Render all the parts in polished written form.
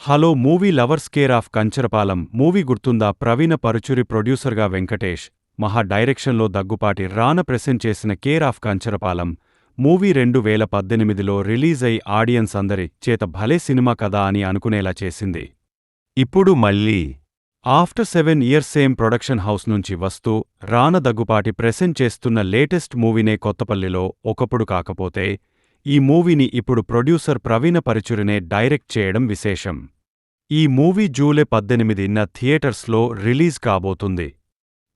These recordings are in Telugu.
Hello movie lovers care of Kancharapalem movie గుర్తుందా? ప్రవీణ పరుచూరి ప్రొడ్యూసర్గా వెంకటేష్ మహా డైరెక్షన్లో దగ్గుపాటి రాన ప్రెసెంట్ చేసిన కేర్ ఆఫ్ కంచరపాలెం మూవీ 2018లో రిలీజ్ అయి ఆడియన్స్ అందరి చేత భలే సినిమా కదా అని అనుకునేలా చేసింది. ఇప్పుడు మళ్ళీ after 7 years same production house నుంచి వస్తూ రాన దగ్గుపాటి ప్రెసెంట్ చేస్తున్న లేటెస్ట్ మూవీనే కొత్తపల్లిలో ఒకప్పుడు కాకపోతే ఈ మూవీని ఇప్పుడు ప్రొడ్యూసర్ ప్రవీణ పరుచూరినే డైరెక్ట్ చేయడం విశేషం. ఈ మూవీ జూలై 18న థియేటర్స్లో రిలీజ్ కాబోతుంది.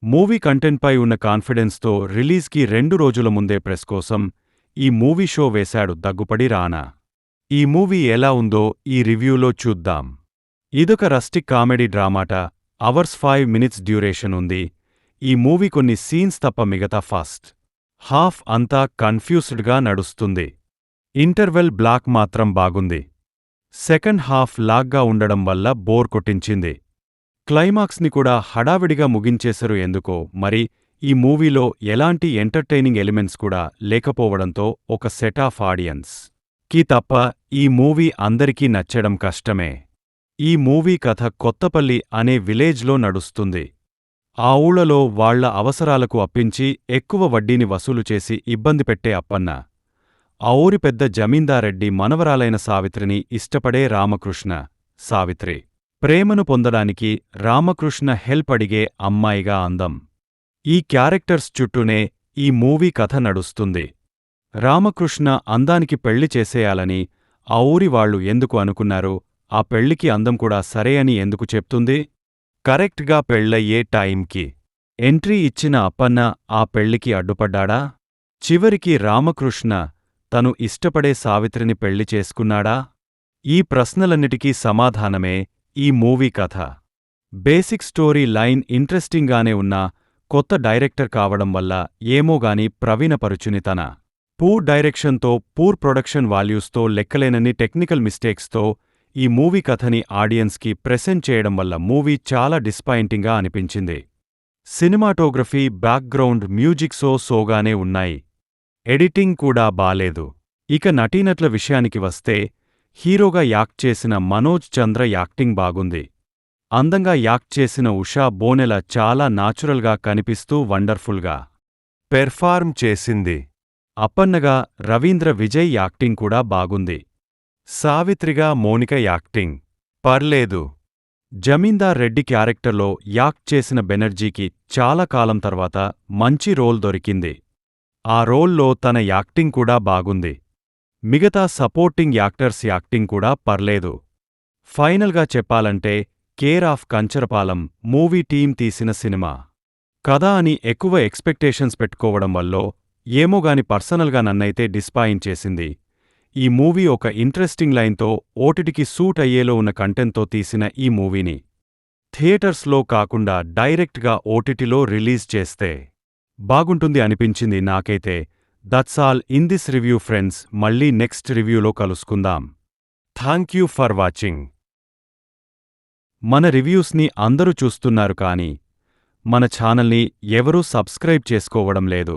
మూవీ కంటెంట్పై ఉన్న కాన్ఫిడెన్స్తో రిలీజ్కి 2 రోజుల ముందే ప్రెస్ కోసం ఈ మూవీ షో వేశాడు దగ్గుపాటి రానా. ఈ మూవీ ఎలా ఉందో ఈ రివ్యూలో చూద్దాం. ఇదొక రస్టిక్ కామెడీ డ్రామాట. అవర్స్ 5 మినిట్స్ డ్యూరేషన్ ఉంది. ఈ మూవీ కొన్ని సీన్స్ తప్ప మిగతా ఫస్ట్ హాఫ్ అంతా కన్ఫ్యూస్డ్గా నడుస్తుంది. ఇంటర్వెల్ బ్లాక్ మాత్రం బాగుంది. సెకండ్ హాఫ్ లాగ్గా ఉండడం వల్ల బోర్ కొట్టించింది. క్లైమాక్స్ని కూడా హడావిడిగా ముగించేశారు ఎందుకో మరి. ఈ మూవీలో ఎలాంటి ఎంటర్టైనింగ్ ఎలిమెంట్స్ కూడా లేకపోవడంతో ఒక సెట్ ఆఫ్ ఆడియన్స్ కి తప్ప ఈ మూవీ అందరికీ నచ్చడం కష్టమే. ఈ మూవీ కథ కొత్తపల్లి అనే విలేజ్లో నడుస్తుంది. ఆ ఊళ్ళలో వాళ్ల అవసరాలకు అప్పించి ఎక్కువ వడ్డీని వసూలు చేసి ఇబ్బంది పెట్టే అప్పన్న ఆ ఊరి పెద్ద జమీందారెడ్డి మనవరాలైన సావిత్రిని ఇష్టపడే రామకృష్ణ. సావిత్రి ప్రేమను పొందడానికి రామకృష్ణ హెల్ప్ అడిగే అమ్మాయిగా అందం. ఈ క్యారెక్టర్స్ చుట్టూనే ఈ మూవీ కథ నడుస్తుంది. రామకృష్ణ అందానికి పెళ్లి చేసేయాలని ఆ ఊరి వాళ్లు ఎందుకు అనుకున్నారు? ఆ పెళ్లికి అందం కూడా సరే అని ఎందుకు చెప్తుంది? కరెక్ట్గా పెళ్లయ్యే టైంకి ఎంట్రీ ఇచ్చిన అప్పన్న ఆ పెళ్లికి అడ్డుపడ్డాడా? చివరికి రామకృష్ణ తను ఇష్టపడే సావిత్రిని పెళ్లి చేసుకున్నాడా? ఈ ప్రశ్నలన్నిటికీ సమాధానమే ఈ మూవీ కథ. బేసిక్ స్టోరీ లైన్ ఇంట్రెస్టింగ్గానే ఉన్నా కొత్త డైరెక్టర్ కావడం వల్ల ఏమోగాని ప్రవీణ పరుచూరి తన పూర్ డైరెక్షన్తో పూర్ ప్రొడక్షన్ వాల్యూస్తో లెక్కలేనన్ని టెక్నికల్ మిస్టేక్స్తో ఈ మూవీ కథని ఆడియన్స్కి ప్రెసెంట్ చేయడం వల్ల మూవీ చాలా డిస్పాయింటింగ్గా అనిపించింది. సినిమాటోగ్రఫీ బ్యాక్గ్రౌండ్ మ్యూజిక్ సోగానే ఉన్నాయి. ఎడిటింగ్ కూడా బాలేదు. ఇక నటీనటుల విషయానికి వస్తే హీరోగా యాక్ట్ చేసిన మనోజ్ చంద్ర యాక్టింగ్ బాగుంది. అందంగా యాక్ట్ చేసిన ఉషా బోనెల చాలా నాచురల్గా కనిపిస్తూ వండర్ఫుల్గా పెర్ఫార్మ్ చేసింది. అప్పన్నగా రవీంద్ర విజయ్ యాక్టింగ్ కూడా బాగుంది. సావిత్రిగా మోనిక యాక్టింగ్ పర్లేదు. జమీందార్ రెడ్డి క్యారెక్టర్లో యాక్ట్ చేసిన బెనర్జీకి చాలా కాలం తర్వాత మంచి రోల్ దొరికింది. ఆ రోల్లో తన యాక్టింగ్ కూడా బాగుంది. మిగతా సపోర్టింగ్ యాక్టర్స్ యాక్టింగ్ కూడా పర్లేదు. ఫైనల్గా చెప్పాలంటే care of Kancharapalem movie team తీసిన సినిమా కదా అని ఎక్కువ ఎక్స్పెక్టేషన్స్ పెట్టుకోవడం వల్లో ఏమోగాని పర్సనల్గా నన్నైతే డిస్పాయింట్ చేసింది. ఈ మూవీ ఒక ఇంట్రెస్టింగ్ లైన్తో ఓటిటికి సూట్ అయ్యేలో ఉన్న కంటెంట్తో తీసిన ఈ మూవీని థియేటర్స్లో కాకుండా డైరెక్ట్గా ఓటిటిలో రిలీజ్ చేస్తే బాగుంటుంది అనిపించింది నాకైతే. That's all in this review friends. మళ్ళీ నెక్స్ట్ రివ్యూలో కలుసుకుందాం. Thank you for watching. మన రివ్యూస్ని అందరూ చూస్తున్నారు కానీ మన ఛానల్ని ఎవరూ సబ్స్క్రైబ్ చేసుకోవడం లేదు.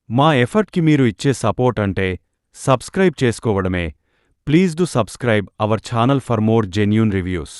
మా ఎఫర్ట్కి మీరు ఇచ్చే సపోర్ట్ అంటే సబ్స్క్రైబ్ చేసుకోవడమే. Please do subscribe our channel for more genuine reviews.